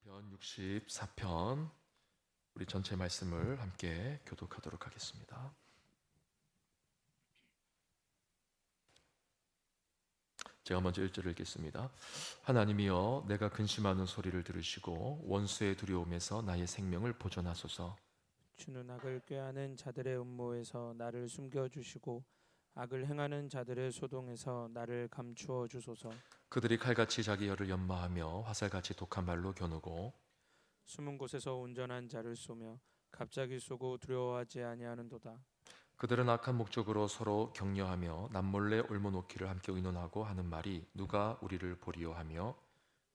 시편 64편 우리 전체 말씀을 함께 교독하도록 하겠습니다. 제가 먼저 1절을 읽겠습니다. 하나님이여 내가 근심하는 소리를 들으시고 원수의 두려움에서 나의 생명을 보존하소서. 주는 악을 꾀하는 자들의 음모에서 나를 숨겨주시고 악을 행하는 자들의 소동에서 나를 감추어 주소서. 그들이 칼같이 자기 혀를 연마하며 화살같이 독한 말로 겨누고 숨은 곳에서 온전한 자를 쏘며 갑자기 쏘고 두려워하지 아니하는도다. 그들은 악한 목적으로 서로 격려하며 남몰래 올모놓기를 함께 의논하고 하는 말이 누가 우리를 보리요 하며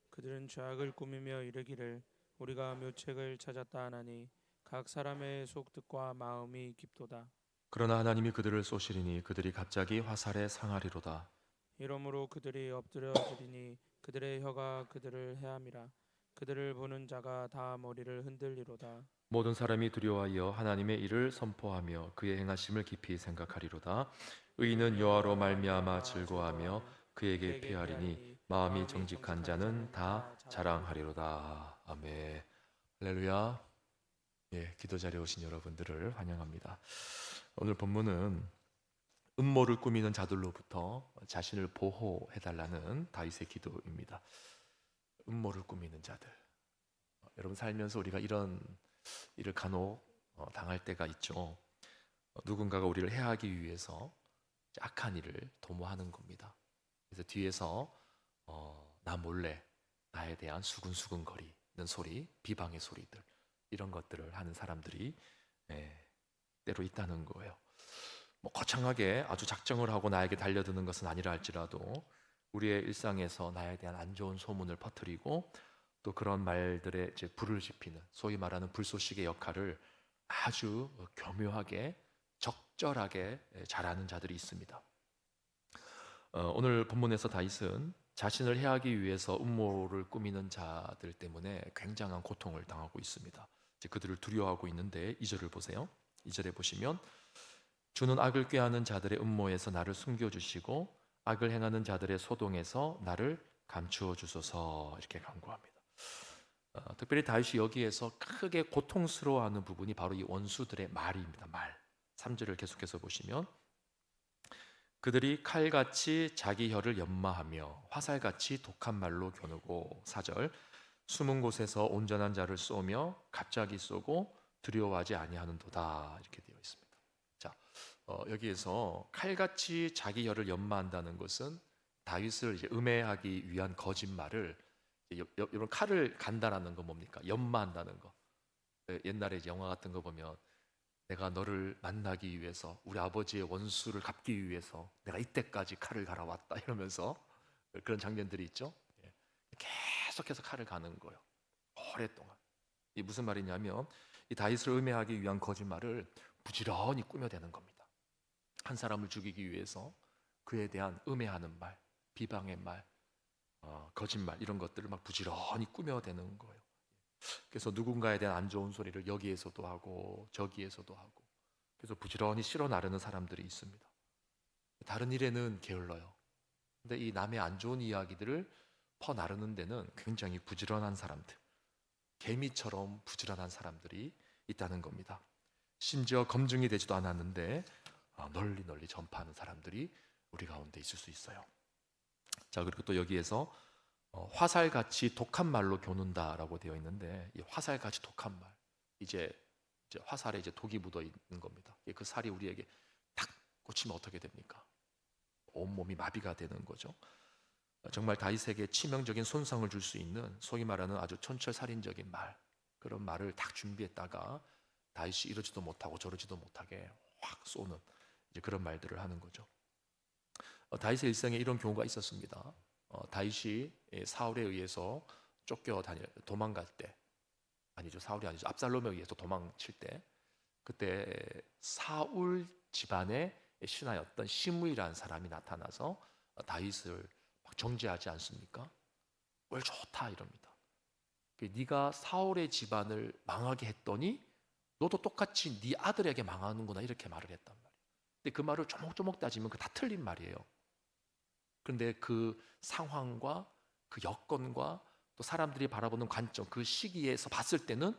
그들은 죄악을 꾸미며 이르기를 우리가 묘책을 찾았다 하나니 각 사람의 속뜻과 마음이 깊도다. 그러나 하나님이 그들을 쏘시리니 그들이 갑자기 화살에 상하리로다. 이러므로 그들이 엎드려지리니 그들의 혀가 그들을 해함이라. 그들을 보는 자가 다 머리를 흔들리로다. 모든 사람이 두려워하여 하나님의 일을 선포하며 그의 행하심을 깊이 생각하리로다. 의인은 여호와로 말미암아 즐거워하며 그에게 피하리니 마음이 정직한 자는 다 자랑하리로다. 아멘. 할렐루야. 예, 기도 자리에 오신 여러분들을 환영합니다. 오늘 본문은 음모를 꾸미는 자들로부터 자신을 보호해 달라는 다윗의 기도입니다. 음모를 꾸미는 자들. 여러분 살면서 우리가 이런 일을 간혹 당할 때가 있죠. 누군가가 우리를 해하기 위해서 악한 일을 도모하는 겁니다. 그래서 뒤에서 나 몰래 나에 대한 수근수근거리는 소리, 비방의 소리들 이런 것들을 하는 사람들이 때로 있다는 거예요. 뭐 거창하게 아주 작정을 하고 나에게 달려드는 것은 아니라 할지라도 우리의 일상에서 나에 대한 안 좋은 소문을 퍼뜨리고 또 그런 말들에 이제 불을 지피는 소위 말하는 불쏘시개 역할을 아주 교묘하게 적절하게 잘하는 자들이 있습니다. 오늘 본문에서 다윗은 자신을 해하기 위해서 음모를 꾸미는 자들 때문에 굉장한 고통을 당하고 있습니다. 이제 그들을 두려워하고 있는데 2절을 보세요. 2절에 보시면 주는 악을 꾀하는 자들의 음모에서 나를 숨겨주시고 악을 행하는 자들의 소동에서 나를 감추어 주소서 이렇게 간구합니다. 특별히 다윗이 여기에서 크게 고통스러워하는 부분이 바로 이 원수들의 말입니다. 말. 3절을 계속해서 보시면 그들이 칼같이 자기 혀를 연마하며 화살같이 독한 말로 겨누고 4절 숨은 곳에서 온전한 자를 쏘며 갑자기 쏘고 두려워하지 아니하는도다 이렇게 되어 있습니다. 자, 여기에서 칼같이 자기 혀를 연마한다는 것은 다윗을 이제 음해하기 위한 거짓말을 여러분 칼을 간다라는 건 뭡니까? 연마한다는 거. 옛날에 이제 영화 같은 거 보면 내가 너를 만나기 위해서 우리 아버지의 원수를 갚기 위해서 내가 이때까지 칼을 갈아왔다 이러면서 그런 장면들이 있죠. 계속해서 칼을 가는 거예요. 오랫동안. 이 무슨 말이냐면 이 다윗을 음해하기 위한 거짓말을 부지런히 꾸며대는 겁니다. 한 사람을 죽이기 위해서 그에 대한 음해하는 말, 비방의 말, 거짓말 이런 것들을 막 부지런히 꾸며대는 거예요. 그래서 누군가에 대한 안 좋은 소리를 여기에서도 하고 저기에서도 하고 그래서 부지런히 실어 나르는 사람들이 있습니다. 다른 일에는 게을러요. 근데 이 남의 안 좋은 이야기들을 퍼 나르는 데는 굉장히 부지런한 사람들, 개미처럼 부지런한 사람들이 있다는 겁니다. 심지어 검증이 되지도 않았는데 널리 널리 전파하는 사람들이 우리 가운데 있을 수 있어요. 자, 그리고 또 여기에서 화살같이 독한 말로 겨눈다라고 되어 있는데 이 화살같이 독한 말 이제 화살에 이제 독이 묻어 있는 겁니다. 그 살이 우리에게 탁 꽂히면 어떻게 됩니까? 온몸이 마비가 되는 거죠. 정말 다윗에게 치명적인 손상을 줄 수 있는 소위 말하는 아주 촌철살인적인 말 그런 말을 딱 준비했다가 다윗이 이러지도 못하고 저러지도 못하게 확 쏘는 이제 그런 말들을 하는 거죠. 다윗의 일생에 이런 경우가 있었습니다. 다윗이 사울에 의해서 도망갈 때 아니죠, 사울이 아니죠, 압살롬에 의해서 도망칠 때 그때 사울 집안의 신하였던 시므이라는 사람이 나타나서 다윗을 막 정죄하지 않습니까? 뭘 좋다 이럽니다. 네가 사울의 집안을 망하게 했더니 너도 똑같이 네 아들에게 망하는구나 이렇게 말을 했단 말이에요. 근데 그 말을 조목조목 따지면 그 다 틀린 말이에요. 그런데 그 상황과 그 여건과 또 사람들이 바라보는 관점, 그 시기에서 봤을 때는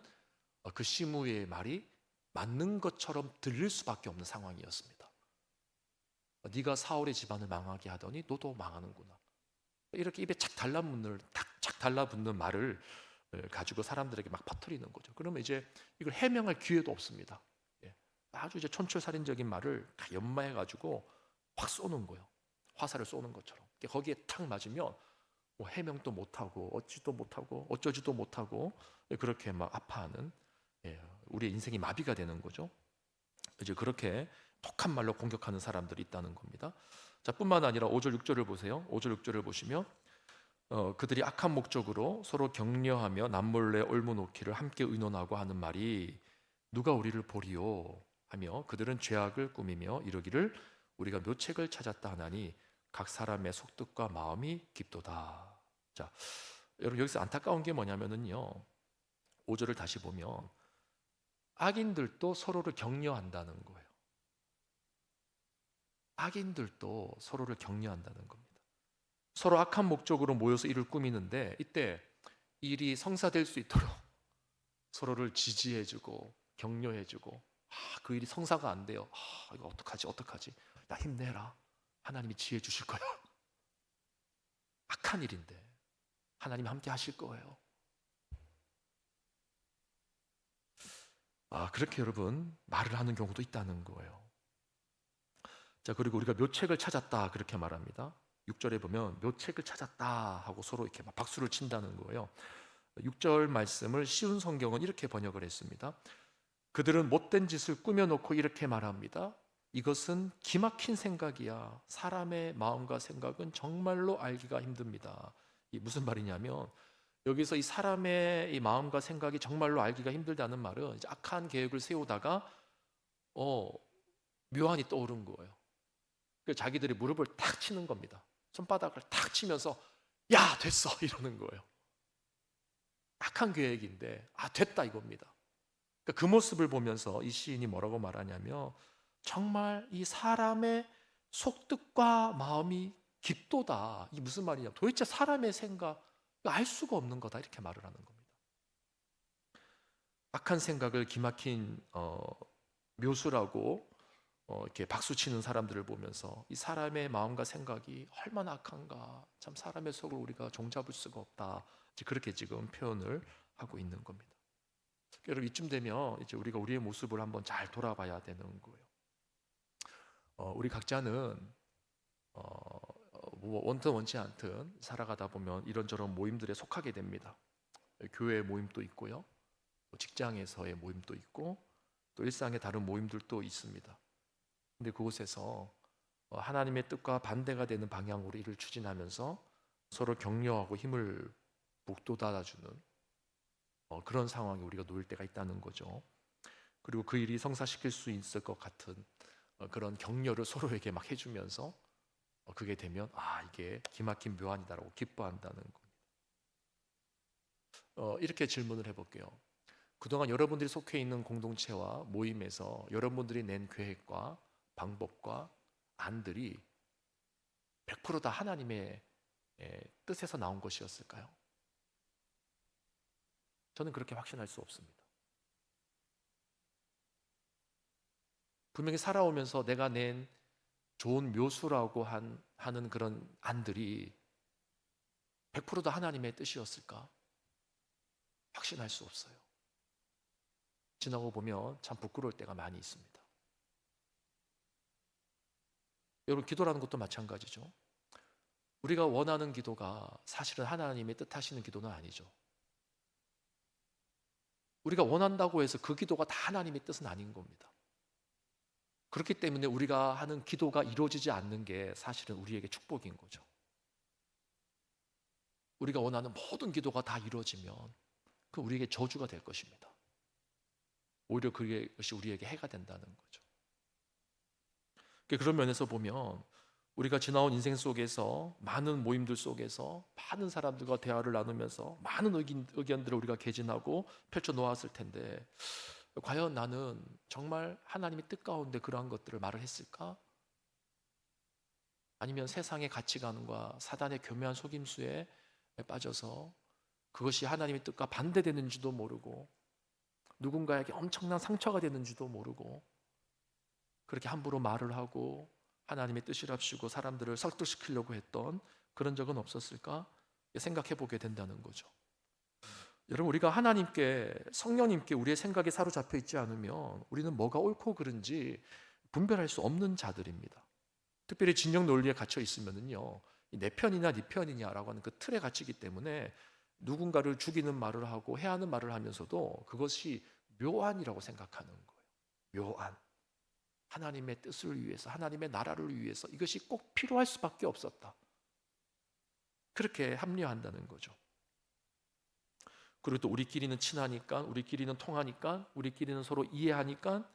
그 시므의 말이 맞는 것처럼 들릴 수밖에 없는 상황이었습니다. 네가 사울의 집안을 망하게 하더니 너도 망하는구나. 이렇게 입에 착 달라붙는 말을 가지고 사람들에게 막 퍼뜨리는 거죠. 그러면 이제 이걸 해명할 기회도 없습니다. 예. 아주 이제 촌철살인적인 말을 다 연마해 가지고 확 쏘는 거예요. 화살을 쏘는 것처럼. 거기에 탁 맞으면 뭐 해명도 못하고 얻지도 못하고 어쩌지도 못하고 그렇게 막 아파하는, 우리의 인생이 마비가 되는 거죠. 이제 그렇게 독한 말로 공격하는 사람들이 있다는 겁니다. 자, 뿐만 아니라 5절 6절을 보세요. 5절 6절을 보시면 그들이 악한 목적으로 서로 격려하며 남몰래 올무놓기를 함께 의논하고 하는 말이 누가 우리를 보리요 하며 그들은 죄악을 꾸미며 이르기를 우리가 묘책을 찾았다 하나니 각 사람의 속뜻과 마음이 깊도다. 자, 여러분 여기서 안타까운 게 뭐냐면은요, 5절을 다시 보면 악인들도 서로를 격려한다는 거예요. 악인들도 서로를 격려한다는 겁니다. 서로 악한 목적으로 모여서 일을 꾸미는데 이때 일이 성사될 수 있도록 서로를 지지해주고 격려해주고, 그 일이 성사가 안 돼요. 이거 어떡하지? 야, 힘내라. 하나님이 지혜 주실 거야. 악한 일인데 하나님이 함께 하실 거예요. 그렇게 여러분 말을 하는 경우도 있다는 거예요. 자, 그리고 우리가 묘책을 찾았다 그렇게 말합니다. 6절에 보면 묘책을 찾았다 하고 서로 이렇게 막 박수를 친다는 거예요. 6절 말씀을 쉬운 성경은 이렇게 번역을 했습니다. 그들은 못된 짓을 꾸며놓고 이렇게 말합니다. 이것은 기막힌 생각이야. 사람의 마음과 생각은 정말로 알기가 힘듭니다. 이 무슨 말이냐면 여기서 이 사람의 이 마음과 생각이 정말로 알기가 힘들다는 말은 이제 악한 계획을 세우다가 묘안이 떠오른 거예요. 그래서 자기들이 무릎을 탁 치는 겁니다. 손바닥을 탁 치면서 야 됐어 이러는 거예요. 악한 계획인데 됐다 이겁니다. 그 모습을 보면서 이 시인이 뭐라고 말하냐면 정말 이 사람의 속뜻과 마음이 깊도다. 이게 무슨 말이냐? 도대체 사람의 생각 알 수가 없는 거다 이렇게 말을 하는 겁니다. 악한 생각을 기막힌 묘수라고 이렇게 박수치는 사람들을 보면서 이 사람의 마음과 생각이 얼마나 악한가, 참 사람의 속을 우리가 종잡을 수가 없다. 그렇게 지금 표현을 하고 있는 겁니다. 여러분 이쯤 되면 이제 우리가 우리의 모습을 한번 잘 돌아봐야 되는 거예요. 우리 각자는 뭐 원든 원치 않든 살아가다 보면 이런저런 모임들에 속하게 됩니다. 교회 모임도 있고요, 직장에서의 모임도 있고, 또 일상의 다른 모임들도 있습니다. 근데 그곳에서 하나님의 뜻과 반대가 되는 방향으로 일을 추진하면서 서로 격려하고 힘을 북돋아주는 그런 상황에 우리가 놓일 때가 있다는 거죠. 그리고 그 일이 성사시킬 수 있을 것 같은 그런 격려를 서로에게 막 해주면서 그게 되면 이게 기막힌 묘안이다라고 기뻐한다는 겁니다. 이렇게 질문을 해볼게요. 그동안 여러분들이 속해 있는 공동체와 모임에서 여러분들이 낸 계획과 방법과 안들이 100% 다 하나님의 뜻에서 나온 것이었을까요? 저는 그렇게 확신할 수 없습니다. 분명히 살아오면서 내가 낸 좋은 묘수라고 하는 그런 안들이 100%다 하나님의 뜻이었을까? 확신할 수 없어요. 지나고 보면 참 부끄러울 때가 많이 있습니다. 여러분 기도라는 것도 마찬가지죠. 우리가 원하는 기도가 사실은 하나님의 뜻하시는 기도는 아니죠. 우리가 원한다고 해서 그 기도가 다 하나님의 뜻은 아닌 겁니다. 그렇기 때문에 우리가 하는 기도가 이루어지지 않는 게 사실은 우리에게 축복인 거죠. 우리가 원하는 모든 기도가 다 이루어지면 그 우리에게 저주가 될 것입니다. 오히려 그것이 우리에게 해가 된다는 거죠. 그런 면에서 보면 우리가 지나온 인생 속에서 많은 모임들 속에서 많은 사람들과 대화를 나누면서 많은 의견들을 우리가 개진하고 펼쳐 놓았을 텐데 과연 나는 정말 하나님의 뜻 가운데 그러한 것들을 말을 했을까? 아니면 세상의 가치관과 사단의 교묘한 속임수에 빠져서 그것이 하나님의 뜻과 반대되는지도 모르고 누군가에게 엄청난 상처가 되는지도 모르고 그렇게 함부로 말을 하고 하나님의 뜻이랍시고 사람들을 설득시키려고 했던 그런 적은 없었을까? 생각해 보게 된다는 거죠. 여러분, 우리가 하나님께, 성령님께 우리의 생각에 사로잡혀 있지 않으면 우리는 뭐가 옳고 그른지 분별할 수 없는 자들입니다. 특별히 진영 논리에 갇혀 있으면요, 내 편이냐 네 편이냐라고 하는 그 틀에 갇히기 때문에 누군가를 죽이는 말을 하고 해야 하는 말을 하면서도 그것이 묘안이라고 생각하는 거예요. 묘안. 하나님의 뜻을 위해서, 하나님의 나라를 위해서 이것이 꼭 필요할 수밖에 없었다. 그렇게 합리화한다는 거죠. 그리고 또 우리끼리는 친하니까, 우리끼리는 통하니까, 우리끼리는 서로 이해하니까,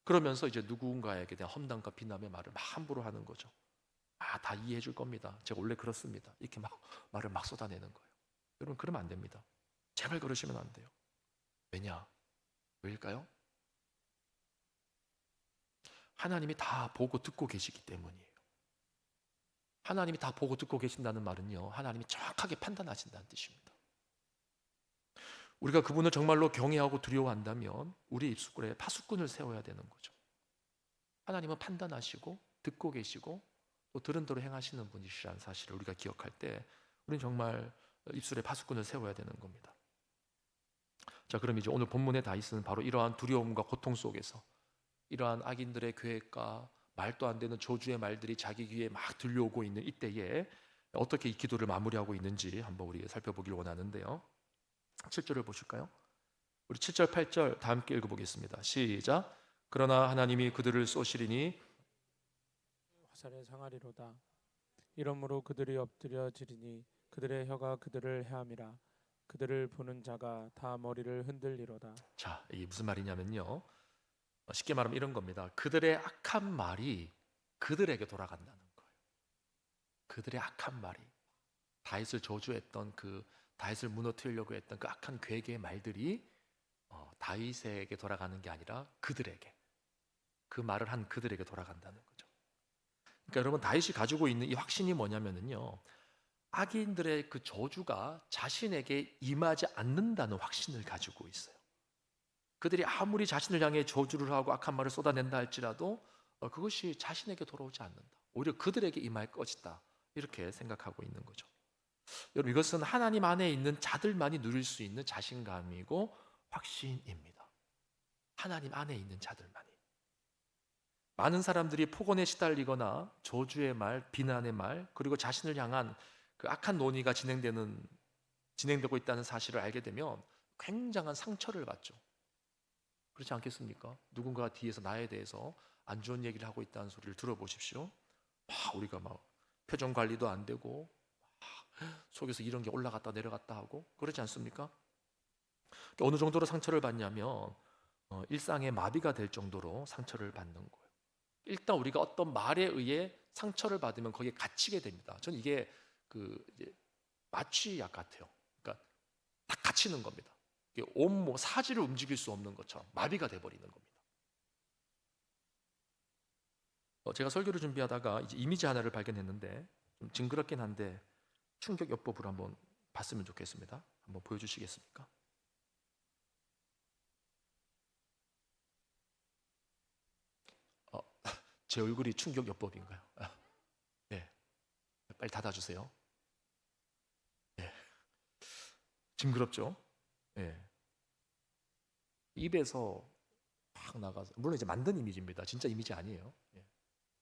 그러면서 이제 누군가에게 대한 험담과 비난의 말을 막 함부로 하는 거죠. 다 이해해 줄 겁니다. 제가 원래 그렇습니다. 이렇게 막 말을 막 쏟아내는 거예요. 여러분, 그러면 안 됩니다. 제발 그러시면 안 돼요. 왜냐? 왜일까요? 하나님이 다 보고 듣고 계시기 때문이에요. 하나님이 다 보고 듣고 계신다는 말은요, 하나님이 정확하게 판단하신다는 뜻입니다. 우리가 그분을 정말로 경외하고 두려워한다면 우리 입술에 파수꾼을 세워야 되는 거죠. 하나님은 판단하시고 듣고 계시고 또 들은 대로 행하시는 분이시라는 사실을 우리가 기억할 때 우리는 정말 입술에 파수꾼을 세워야 되는 겁니다. 자, 그럼 이제 오늘 본문의 다윗은 바로 이러한 두려움과 고통 속에서 이러한 악인들의 계획과 말도 안 되는 저주의 말들이 자기 귀에 막 들려오고 있는 이때에 어떻게 이 기도를 마무리하고 있는지 한번 우리 살펴보길 원하는데요. 7절을 보실까요? 우리 7절, 8절 다 함께 읽어보겠습니다. 시작. 그러나 하나님이 그들을 쏘시리니 화살에 상하리로다. 이러므로 그들이 엎드려지리니 그들의 혀가 그들을 해함이라. 그들을 보는 자가 다 머리를 흔들리로다. 자, 이게 무슨 말이냐면요, 쉽게 말하면 이런 겁니다. 그들의 악한 말이 그들에게 돌아간다는 거예요. 그들의 악한 말이 다윗을 저주했던 그 다윗을 무너뜨리려고 했던 그 악한 괴계의 말들이 다윗에게 돌아가는 게 아니라 그들에게, 그 말을 한 그들에게 돌아간다는 거죠. 그러니까 여러분, 다윗이 가지고 있는 이 확신이 뭐냐면요, 악인들의 그 저주가 자신에게 임하지 않는다는 확신을 가지고 있어요. 그들이 아무리 자신을 향해 저주를 하고 악한 말을 쏟아낸다 할지라도 그것이 자신에게 돌아오지 않는다. 오히려 그들에게 임할 것이다. 이렇게 생각하고 있는 거죠. 여러분, 이것은 하나님 안에 있는 자들만이 누릴 수 있는 자신감이고 확신입니다. 하나님 안에 있는 자들만이. 많은 사람들이 폭언에 시달리거나 저주의 말, 비난의 말, 그리고 자신을 향한 그 악한 논의가 진행되고 있다는 사실을 알게 되면 굉장한 상처를 받죠. 그렇지 않겠습니까? 누군가 뒤에서 나에 대해서 안 좋은 얘기를 하고 있다는 소리를 들어보십시오. 우리가 막 표정 관리도 안 되고 속에서 이런 게 올라갔다 내려갔다 하고 그러지 않습니까? 어느 정도로 상처를 받냐면 일상의 마비가 될 정도로 상처를 받는 거예요. 일단 우리가 어떤 말에 의해 상처를 받으면 거기에 갇히게 됩니다. 저는 이게 이제 마취약 같아요. 그러니까 딱 갇히는 겁니다. 온몸 사지를 움직일 수 없는 것처럼 마비가 돼버리는 겁니다. 제가 설교를 준비하다가 이제 이미지 하나를 발견했는데 좀 징그럽긴 한데 충격요법으로 한번 봤으면 좋겠습니다. 한번 보여주시겠습니까? 제 얼굴이 충격요법인가요? 네, 빨리 닫아주세요. 네, 징그럽죠? 네. 입에서 확 나가서, 물론 이제 만든 이미지입니다. 진짜 이미지 아니에요.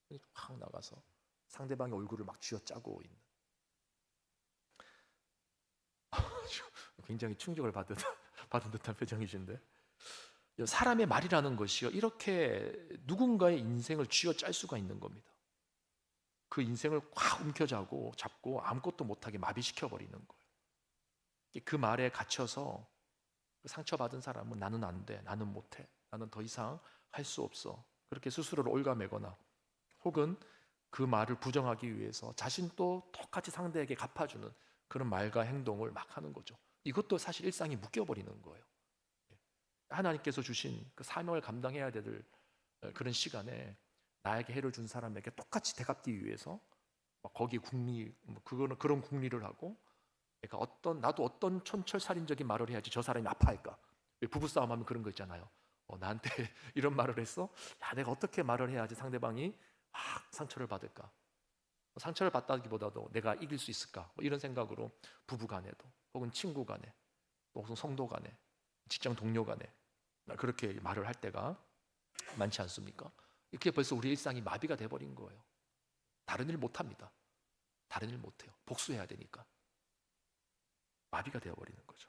네. 확 나가서 상대방의 얼굴을 막 쥐어짜고 있는 굉장히 충격을 받은 듯한 표정이신데, 사람의 말이라는 것이요, 이렇게 누군가의 인생을 쥐어짤 수가 있는 겁니다. 그 인생을 확 움켜잡고 잡고 아무것도 못하게 마비시켜 버리는 거예요. 그 말에 갇혀서 상처받은 사람은 나는 안 돼, 나는 못해, 나는 더 이상 할 수 없어, 그렇게 스스로를 올가매거나 혹은 그 말을 부정하기 위해서 자신도 똑같이 상대에게 갚아주는 그런 말과 행동을 막 하는 거죠. 이것도 사실 일상이 묶여버리는 거예요. 하나님께서 주신 그 사명을 감당해야 될 그런 시간에 나에게 해를 준 사람에게 똑같이 되갚기 위해서 거기 그런 궁리를 하고 그러니까 나도 어떤 촌철살인적인 말을 해야지 저 사람이 아파할까? 부부싸움 하면 그런 거 있잖아요. 나한테 이런 말을 했어? 야, 내가 어떻게 말을 해야지 상대방이 상처를 받을까? 상처를 받다기보다도 내가 이길 수 있을까? 이런 생각으로 부부 간에도, 혹은 친구 간에, 혹은 성도 간에, 직장 동료 간에 그렇게 말을 할 때가 많지 않습니까? 이렇게 벌써 우리 일상이 마비가 돼버린 거예요. 다른 일 못합니다. 다른 일 못해요. 복수해야 되니까 마비가 되어버리는 거죠.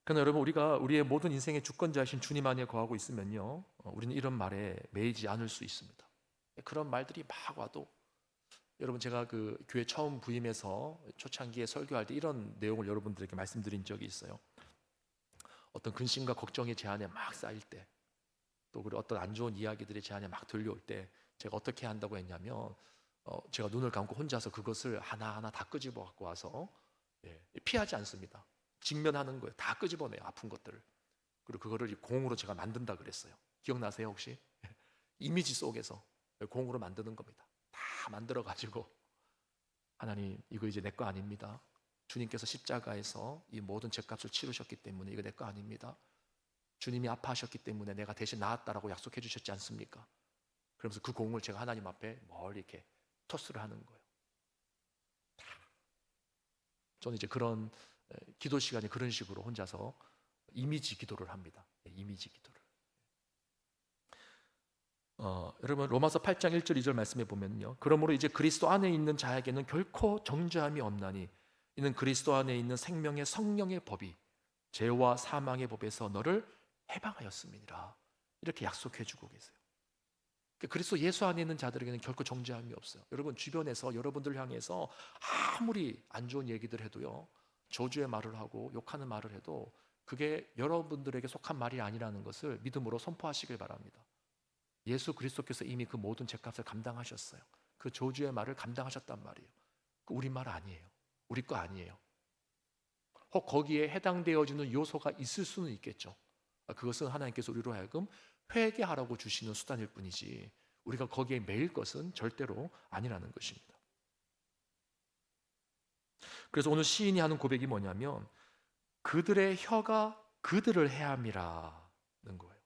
그러나 여러분, 우리가 우리의 모든 인생의 주권자이신 주님 안에 거하고 있으면요, 우리는 이런 말에 매이지 않을 수 있습니다. 그런 말들이 막 와도, 여러분, 제가 그 교회 처음 부임해서 초창기에 설교할 때 이런 내용을 여러분들에게 말씀드린 적이 있어요. 어떤 근심과 걱정의 제안에 막 쌓일 때, 또 그리고 어떤 안 좋은 이야기들의 제안에 막 들려올 때 제가 어떻게 한다고 했냐면, 제가 눈을 감고 혼자서 그것을 하나하나 다 끄집어 갖고 와서, 피하지 않습니다. 직면하는 거예요. 다 끄집어내요, 아픈 것들을. 그리고 그거를 공으로 제가 만든다 그랬어요. 기억나세요 혹시? 이미지 속에서 공으로 만드는 겁니다. 다 만들어 가지고, 하나님, 이거 이제 내 거 아닙니다. 주님께서 십자가에서 이 모든 죄값을 치르셨기 때문에 이거 내 거 아닙니다. 주님이 아파하셨기 때문에 내가 대신 나았다라고 약속해 주셨지 않습니까? 그러면서 그 공을 제가 하나님 앞에 멀리 이렇게 토스를 하는 거예요. 저는 이제 그런 기도 시간에 그런 식으로 혼자서 이미지 기도를 합니다. 이미지 기도를. 여러분, 로마서 8장 1절 2절 말씀해 보면요, 그러므로 이제 그리스도 안에 있는 자에게는 결코 정죄함이 없나니 이는 그리스도 안에 있는 생명의 성령의 법이 죄와 사망의 법에서 너를 해방하였음이니라. 이렇게 약속해 주고 계세요. 그리스도 예수 안에 있는 자들에게는 결코 정죄함이 없어요. 여러분, 주변에서 여러분들 향해서 아무리 안 좋은 얘기들 해도요, 저주의 말을 하고 욕하는 말을 해도 그게 여러분들에게 속한 말이 아니라는 것을 믿음으로 선포하시길 바랍니다. 예수 그리스도께서 이미 그 모든 죄값을 감당하셨어요. 그 저주의 말을 감당하셨단 말이에요. 우리 말 아니에요. 우리 거 아니에요. 혹 거기에 해당되어지는 요소가 있을 수는 있겠죠. 그것은 하나님께서 우리로 하여금 회개하라고 주시는 수단일 뿐이지 우리가 거기에 매일 것은 절대로 아니라는 것입니다. 그래서 오늘 시인이 하는 고백이 뭐냐면, 그들의 혀가 그들을 해함이라는 거예요.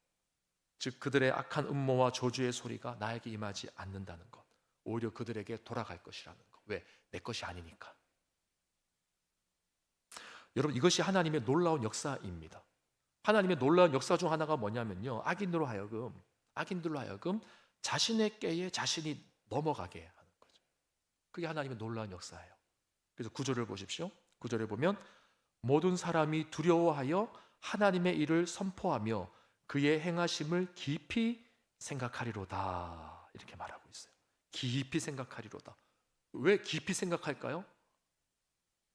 즉 그들의 악한 음모와 저주의 소리가 나에게 임하지 않는다는 것, 오히려 그들에게 돌아갈 것이라는 것. 왜? 내 것이 아니니까. 여러분, 이것이 하나님의 놀라운 역사입니다. 하나님의 놀라운 역사 중 하나가 뭐냐면요, 악인들로 하여금 자신의 꾀에 자신이 넘어가게 하는 거죠. 그게 하나님의 놀라운 역사예요. 그래서 구절을 보십시오. 구절에 보면 모든 사람이 두려워하여 하나님의 일을 선포하며 그의 행하심을 깊이 생각하리로다, 이렇게 말하고 있어요. 깊이 생각하리로다. 왜 깊이 생각할까요?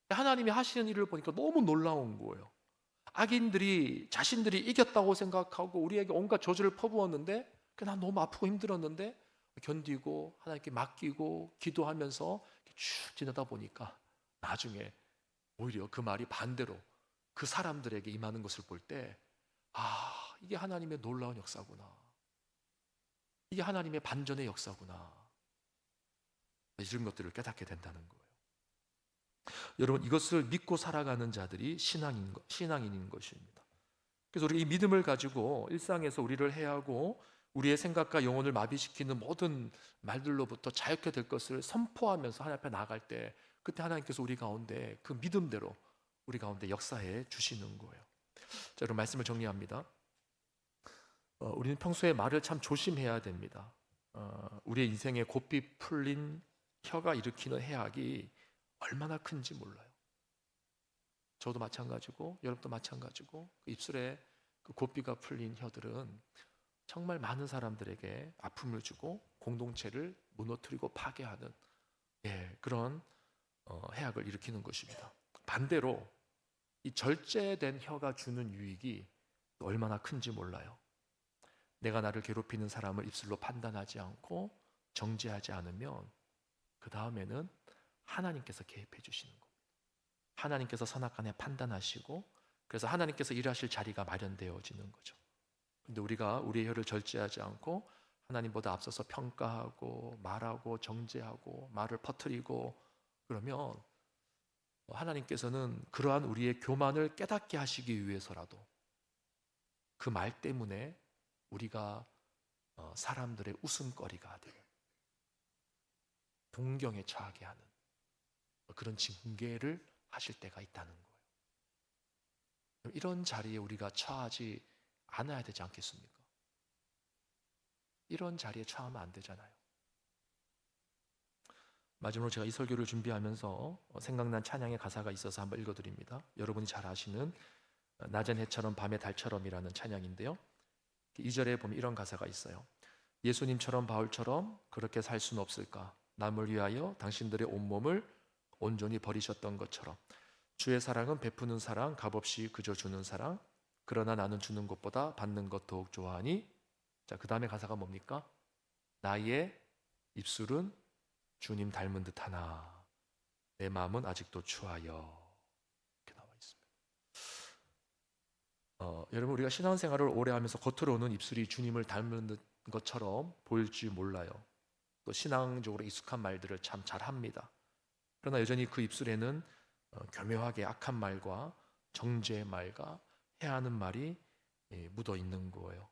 하나님이 하시는 일을 보니까 너무 놀라운 거예요. 악인들이 자신들이 이겼다고 생각하고 우리에게 온갖 저주를 퍼부었는데, 난 너무 아프고 힘들었는데 견디고 하나님께 맡기고 기도하면서 쭉 지내다 보니까 나중에 오히려 그 말이 반대로 그 사람들에게 임하는 것을 볼 때, 이게 하나님의 놀라운 역사구나, 이게 하나님의 반전의 역사구나, 이런 것들을 깨닫게 된다는 거예요. 여러분, 이것을 믿고 살아가는 자들이 신앙인인 것입니다. 그래서 우리 이 믿음을 가지고 일상에서 우리를 해하고 우리의 생각과 영혼을 마비시키는 모든 말들로부터 자유케 될 것을 선포하면서 하나님 앞에 나아갈 때, 그때 하나님께서 우리 가운데 그 믿음대로 우리 가운데 역사해 주시는 거예요. 자, 여러분, 말씀을 정리합니다. 우리는 평소에 말을 참 조심해야 됩니다. 우리의 인생에 고삐 풀린 혀가 일으키는 해악이 얼마나 큰지 몰라요. 저도 마찬가지고 여러분도 마찬가지고, 그 입술에 그 고삐가 풀린 혀들은 정말 많은 사람들에게 아픔을 주고 공동체를 무너뜨리고 파괴하는, 그런 해악을 일으키는 것입니다. 반대로 이 절제된 혀가 주는 유익이 얼마나 큰지 몰라요. 내가 나를 괴롭히는 사람을 입술로 판단하지 않고 정죄하지 않으면 그 다음에는 하나님께서 개입해 주시는 겁니다. 하나님께서 선악간에 판단하시고, 그래서 하나님께서 일하실 자리가 마련되어지는 거죠. 근데 우리가 우리의 혀를 절제하지 않고 하나님보다 앞서서 평가하고 말하고 정죄하고 말을 퍼뜨리고 그러면 하나님께서는 그러한 우리의 교만을 깨닫게 하시기 위해서라도 그 말 때문에 우리가 사람들의 웃음거리가 되고 동경에 처하게 하는 그런 징계를 하실 때가 있다는 거예요. 이런 자리에 우리가 처하지 않아야 되지 않겠습니까? 이런 자리에 처하면 안 되잖아요. 마지막으로 제가 이 설교를 준비하면서 생각난 찬양의 가사가 있어서 한번 읽어드립니다. 여러분이 잘 아시는 낮은 해처럼 밤의 달처럼이라는 찬양인데요, 2절에 보면 이런 가사가 있어요. 예수님처럼 바울처럼 그렇게 살 수는 없을까? 남을 위하여 당신들의 온몸을 온전히 버리셨던 것처럼. 주의 사랑은 베푸는 사랑, 값없이 그저 주는 사랑. 그러나 나는 주는 것보다 받는 것 더욱 좋아하니. 자, 그 다음에 가사가 뭡니까? 나의 입술은 주님 닮은 듯하나 내 마음은 아직도 추하여. 이렇게 나와 있습니다. 여러분, 우리가 신앙생활을 오래 하면서 겉으로는 입술이 주님을 닮은 것처럼 보일지 몰라요. 또 신앙적으로 익숙한 말들을 참 잘합니다. 그러나 여전히 그 입술에는 교묘하게 악한 말과 정죄의 말과 해하는 말이 묻어 있는 거예요.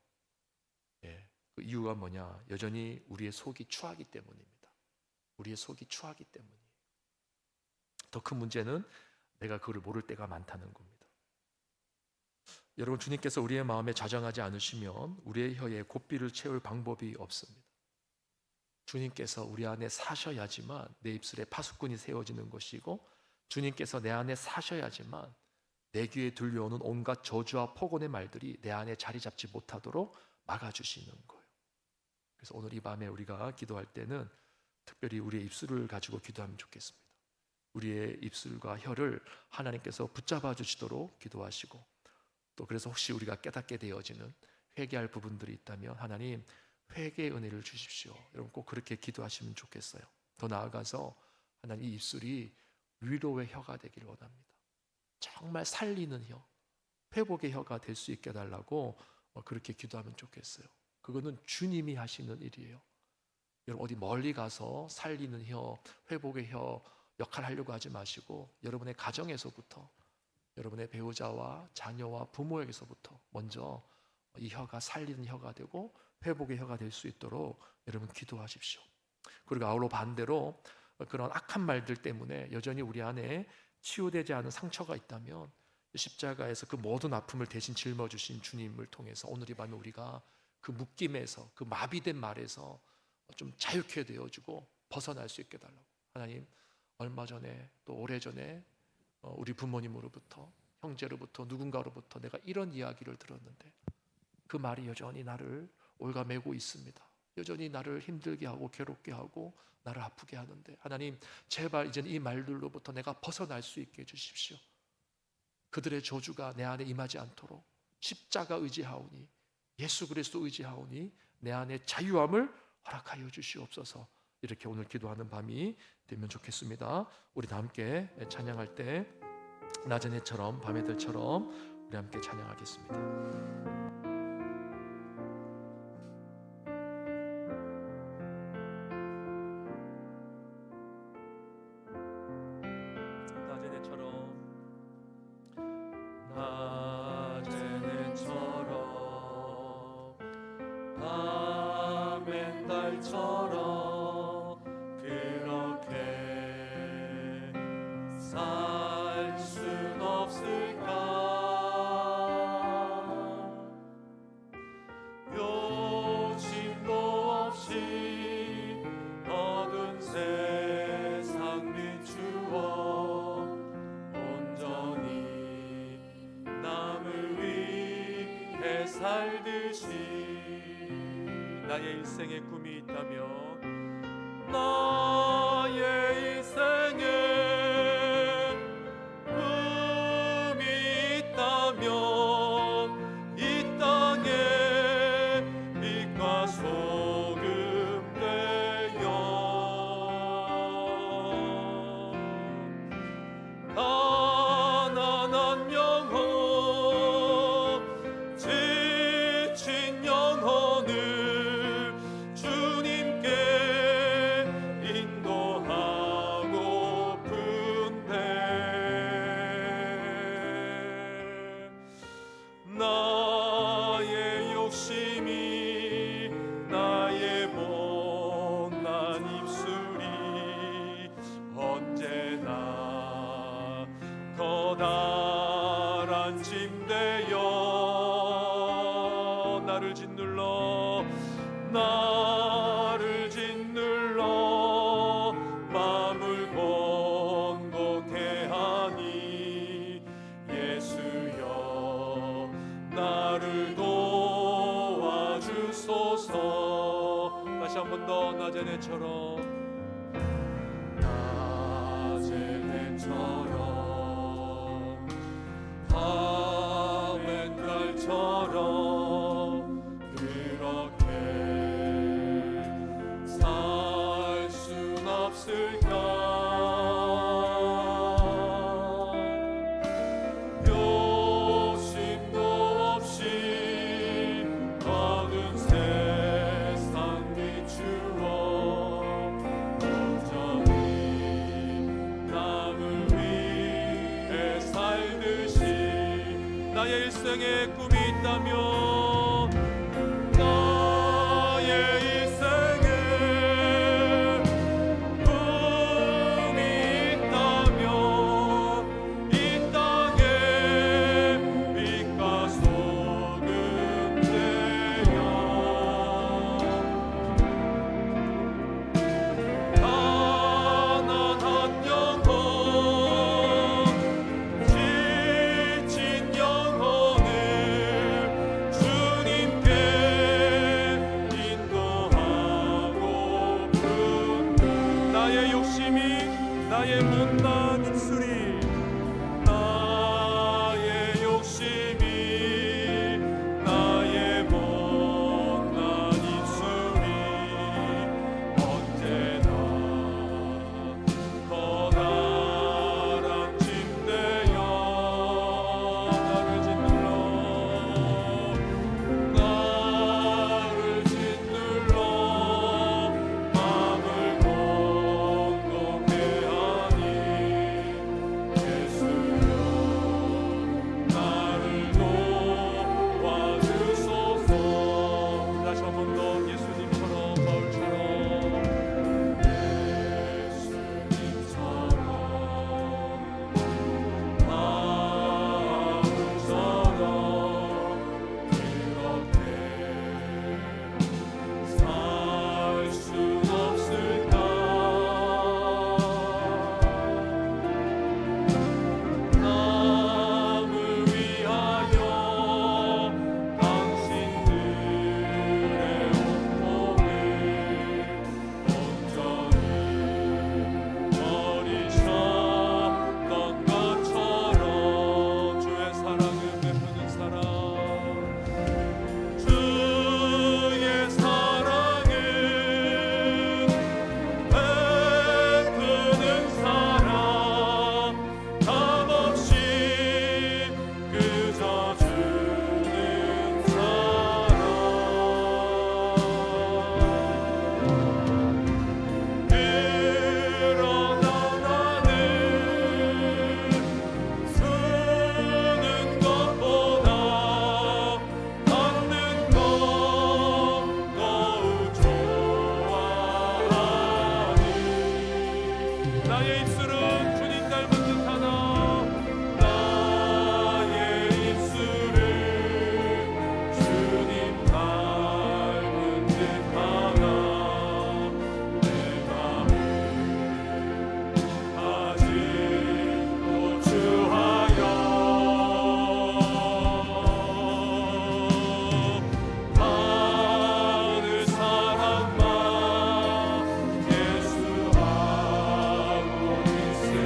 그 이유가 뭐냐? 여전히 우리의 속이 추하기 때문입니다. 우리의 속이 추하기 때문이에요. 더 큰 문제는 내가 그걸 모를 때가 많다는 겁니다. 여러분, 주님께서 우리의 마음에 자정하지 않으시면 우리의 혀에 고삐를 채울 방법이 없습니다. 주님께서 우리 안에 사셔야지만 내 입술에 파수꾼이 세워지는 것이고, 주님께서 내 안에 사셔야지만 내 귀에 들려오는 온갖 저주와 폭언의 말들이 내 안에 자리 잡지 못하도록 막아주시는 거예요. 그래서 오늘 이 밤에 우리가 기도할 때는 특별히 우리의 입술을 가지고 기도하면 좋겠습니다. 우리의 입술과 혀를 하나님께서 붙잡아 주시도록 기도하시고, 또 그래서 혹시 우리가 깨닫게 되어지는 회개할 부분들이 있다면 하나님 회개의 은혜를 주십시오. 여러분 꼭 그렇게 기도하시면 좋겠어요. 더 나아가서 하나님 이 입술이 위로의 혀가 되기를 원합니다. 정말 살리는 혀, 회복의 혀가 될 수 있게 해달라고 그렇게 기도하면 좋겠어요. 그거는 주님이 하시는 일이에요. 여러분 어디 멀리 가서 살리는 혀, 회복의 혀 역할을 하려고 하지 마시고 여러분의 가정에서부터, 여러분의 배우자와 자녀와 부모에게서부터 먼저 이 혀가 살리는 혀가 되고 회복의 혀가 될 수 있도록 여러분 기도하십시오. 그리고 아울러 반대로 그런 악한 말들 때문에 여전히 우리 안에 치유되지 않은 상처가 있다면 십자가에서 그 모든 아픔을 대신 짊어주신 주님을 통해서 오늘 이 밤에 우리가 그 묶임에서, 그 마비된 말에서 좀 자유케 되어주고 벗어날 수 있게 달라고. 하나님, 얼마 전에 또 오래전에 우리 부모님으로부터, 형제로부터, 누군가로부터 내가 이런 이야기를 들었는데 그 말이 여전히 나를 올가매고 있습니다. 여전히 나를 힘들게 하고 괴롭게 하고 나를 아프게 하는데 하나님 제발 이제는 이 말들로부터 내가 벗어날 수 있게 해주십시오. 그들의 저주가 내 안에 임하지 않도록 십자가 의지하오니, 예수 그리스도 의지하오니 내 안에 자유함을 허락하여 주시옵소서. 이렇게 오늘 기도하는 밤이 되면 좋겠습니다. 우리 다 함께 찬양할 때 낮은 해처럼 밤의 들처럼 우리 함께 찬양하겠습니다. 살듯이 나의 일생에 꿈이 있다면, 나의 일생에 꿈이 있다면 이 땅에 빛과 소금 되어 가난한 영혼, 지친 영혼을 주 달처럼 낮의 해처럼 밤의 달처럼 그렇게 살 순 없을까? 욕심도 없이 어두운 세상 비추어 온전히 남을 위해 살듯이 나의 일생에 꿈이 있다면 나의 일생에 꿈이 있다면 이 땅에 빛과 소금 되어 가난한 영혼 지친 영혼을 주님께 인도하고픈 나의 욕심이 나의 못난 입술이 나의 욕심이 나의 못난 입술이 언제나 커다란 침대여 나를 짓눌러 마음을 공동케 하니 예수여 나를 도와주소서. 다시 한 번 더 예수님처럼 바울처럼 예수님처럼 바울처럼 그렇게 살 순 없을까? 남을 위하여 당신들의 온몸을 온전히 버리셨던 것처럼 주의 사랑은 베푸는 사랑 주의 사랑은 베푸는 사랑 값없이 그저 주는 사랑 그러나 나는 쓰는 것보다 받는 것 더욱 좋아하니 나의 입술은 주님 닮은 듯하나 나의 입술은 주님 닮은 듯하나 내 맘을 아직도 주하여 하늘 사랑만 예수하고 있으니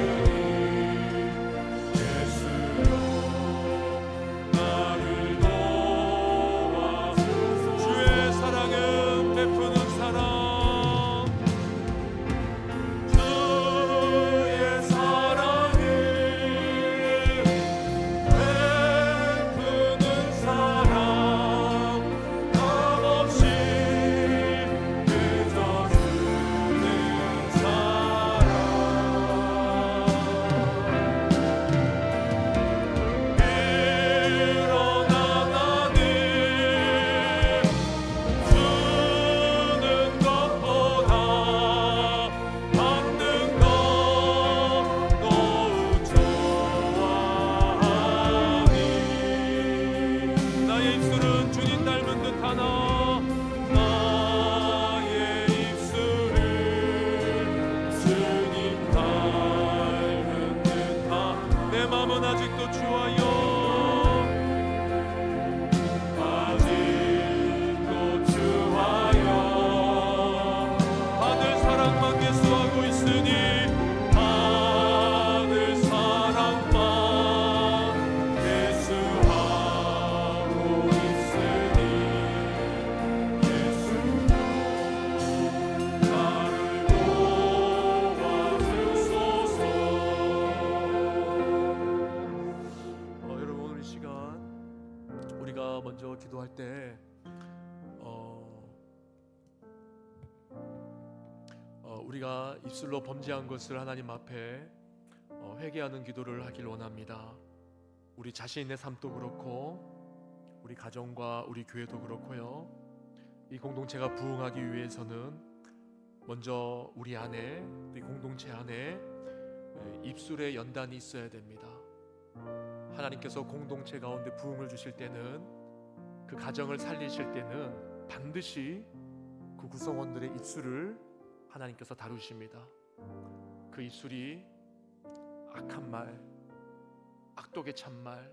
우리가 먼저 기도할 때 우리가 입술로 범죄한 것을 하나님 앞에 회개하는 기도를 하길 원합니다. 우리 자신의 삶도 그렇고 우리 가정과 우리 교회도 그렇고요. 이 공동체가 부흥하기 위해서는 먼저 우리 안에, 우리 공동체 안에 입술의 연단이 있어야 됩니다. 하나님께서 공동체 가운데 부흥을 주실 때는, 그 가정을 살리실 때는 반드시 그 구성원들의 입술을 하나님께서 다루십니다. 그 입술이 악한 말, 악독의 참말,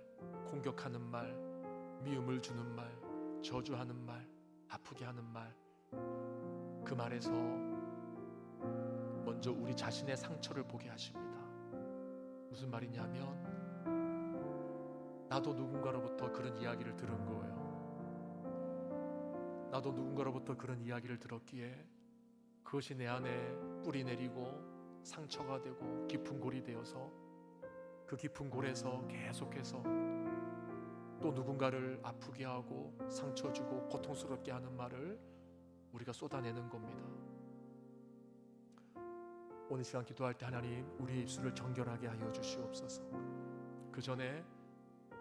공격하는 말, 미움을 주는 말, 저주하는 말, 아프게 하는 말, 그 말에서 먼저 우리 자신의 상처를 보게 하십니다. 무슨 말이냐면, 나도 누군가로부터 그런 이야기를 들은 거예요. 나도 누군가로부터 그런 이야기를 들었기에 그것이 내 안에 뿌리 내리고 상처가 되고 깊은 골이 되어서 그 깊은 골에서 계속해서 또 누군가를 아프게 하고 상처 주고 고통스럽게 하는 말을 우리가 쏟아내는 겁니다. 오늘 시간 기도할 때 하나님, 우리의 입술을 정결하게 하여 주시옵소서. 그 전에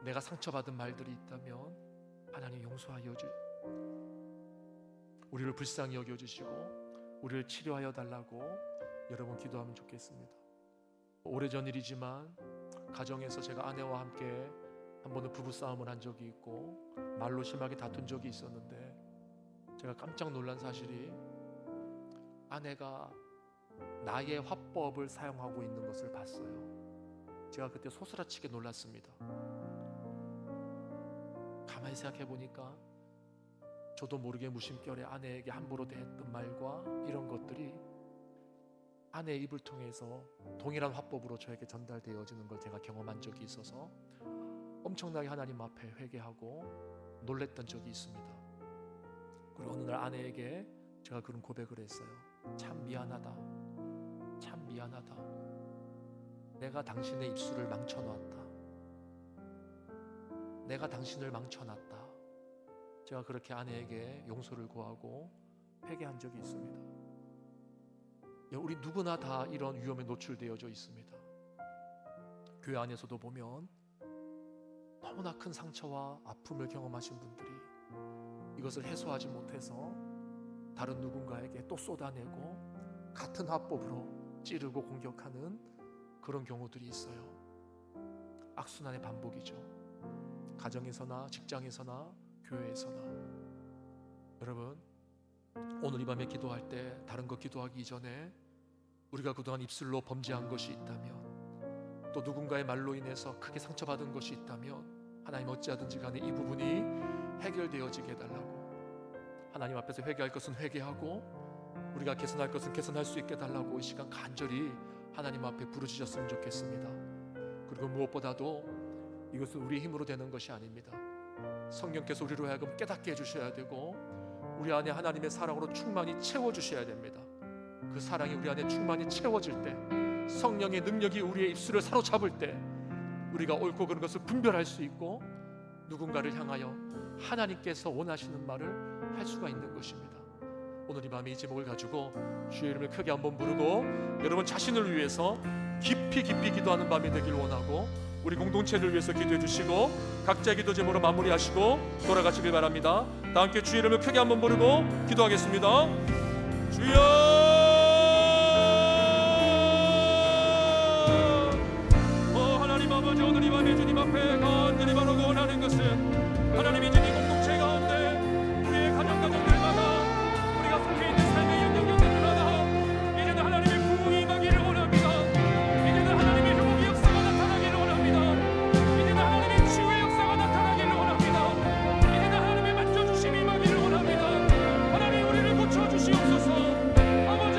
내가 상처받은 말들이 있다면 하나님 용서하여 우리를 불쌍히 여겨주시고 우리를 치료하여 달라고 여러분 기도하면 좋겠습니다. 오래전 일이지만 가정에서 제가 아내와 함께 한 번은 부부싸움을 한 적이 있고 말로 심하게 다툰 적이 있었는데, 제가 깜짝 놀란 사실이 아내가 나의 화법을 사용하고 있는 것을 봤어요. 제가 그때 소스라치게 놀랐습니다. 가만히 생각해 보니까 저도 모르게 무심결에 아내에게 함부로 대했던 말과 이런 것들이 아내의 입을 통해서 동일한 화법으로 저에게 전달되어지는 걸 제가 경험한 적이 있어서 엄청나게 하나님 앞에 회개하고 놀랬던 적이 있습니다. 그리고 어느 날 아내에게 제가 그런 고백을 했어요. 참 미안하다. 참 미안하다. 내가 당신의 입술을 망쳐놨다. 내가 당신을 망쳐놨다. 제가 그렇게 아내에게 용서를 구하고 회개한 적이 있습니다. 우리 누구나 다 이런 위험에 노출되어져 있습니다. 교회 안에서도 보면 너무나 큰 상처와 아픔을 경험하신 분들이 이것을 해소하지 못해서 다른 누군가에게 또 쏟아내고 같은 화법으로 찌르고 공격하는 그런 경우들이 있어요. 악순환의 반복이죠. 가정에서나 직장에서나 교회에서나. 여러분, 오늘 이 밤에 기도할 때 다른 것 기도하기 이전에 우리가 그동안 입술로 범죄한 것이 있다면, 또 누군가의 말로 인해서 크게 상처받은 것이 있다면 하나님 어찌하든지 간에 이 부분이 해결되어지게 해달라고, 하나님 앞에서 회개할 것은 회개하고 우리가 개선할 것은 개선할 수 있게 해달라고 이 시간 간절히 하나님 앞에 부르짖었으면 좋겠습니다. 그리고 무엇보다도 이것은 우리 힘으로 되는 것이 아닙니다. 성령께서 우리로 하여금 깨닫게 해주셔야 되고 우리 안에 하나님의 사랑으로 충만히 채워주셔야 됩니다. 그 사랑이 우리 안에 충만히 채워질 때, 성령의 능력이 우리의 입술을 사로잡을 때 우리가 옳고 그른 것을 분별할 수 있고 누군가를 향하여 하나님께서 원하시는 말을 할 수가 있는 것입니다. 오늘 이 밤에 이 제목을 가지고 주의 이름을 크게 한번 부르고 여러분 자신을 위해서 깊이 기도하는 밤이 되길 원하고, 우리 공동체를 위해서 기도해 주시고 각자의 기도 제목으로 마무리하시고 돌아가시길 바랍니다. 다 함께 주의 이름을 크게 한번 부르고 기도하겠습니다. 주여, 하나님 아버지, 오늘 이 밤에 주님 앞에 간절히 바라고 원하는 것은 하나님이 주님 공동체 가운데 우리의 가정들마다 우리가 속해 있는 삶의 영역들마다 이제는 하나님의 부흥이 임하기를 원합니다. 이제는 하나님의 회복의 역사가 나타나기를 원합니다. 이제는 하나님의 치유의 역사가 나타나기를 원합니다. 이제는 하나님의 만져주심이 임하기를 원합니다. 하나님 우리를 고쳐주시옵소서. 아버지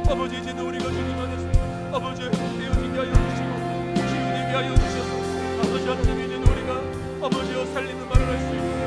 아버지 이제는 우리가 주님 안에서 아버지의 되어지게 하여 주시고 기운되게 하여 주셔서 아버지 하나님 이제는 우리가 아버지여 살리는 말을 할 수 있고